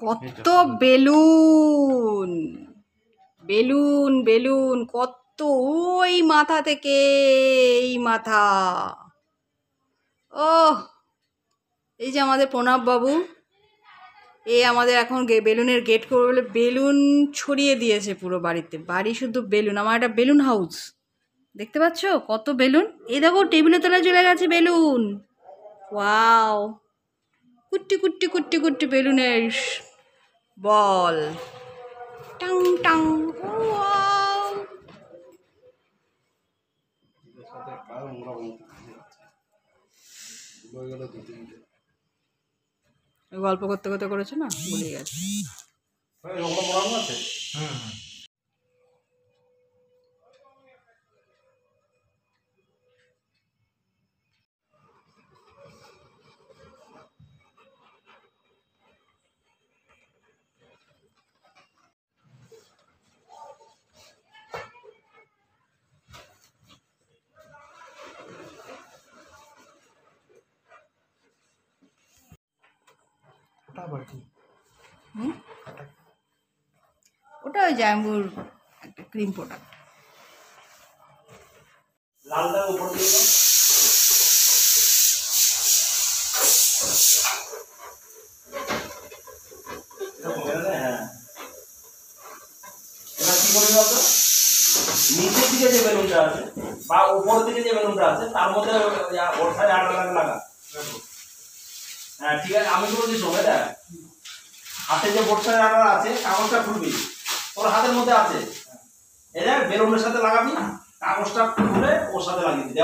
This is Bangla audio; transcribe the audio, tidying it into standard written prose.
কত বেলুন, বেলুন বেলুন কত, ওই মাথা থেকে এই মাথা। ওহ, এই যে আমাদের প্রণব বাবু, এ আমাদের এখন বেলুনের গেট করবে বলে বেলুন ছড়িয়ে দিয়েছে পুরো বাড়িতে। বাড়ি শুধু বেলুন। আমার একটা বেলুন হাউস, দেখতে পাচ্ছ কত বেলুন। এই দেখো টেবিলের তলায় চলে গেছে বেলুন। ওয়াও, কুট্টি কুট্টি কুট্টি কুট্টি বেলুনের বল। Tongue tongue. ওয়াও, গল্প করতে করতে করেছো না, ভুলে গেছে। ওটা ওই জাম্বুর একটা ক্রিম প্রোডাক্ট। লালটার উপর দিয়ে দাও। হ্যাঁ, এবার কি করে দাও তো, নিচের দিকে যে বেলুনটা আছে বা উপর দিকে যে বেলুনটা আছে তার মধ্যে ওর সাথে আটা লাগা। হ্যাঁ ঠিক আছে, আমি বলছি সময় দেখ, হাতে যে বোর্ডটার আটা আছে কাগজটা খুলবি, তোর হাতের মধ্যে আছে, এই দেখ বেলুনের সাথে লাগাবি, কাগজটা খুলে ওর সাথে লাগিয়ে দিবি।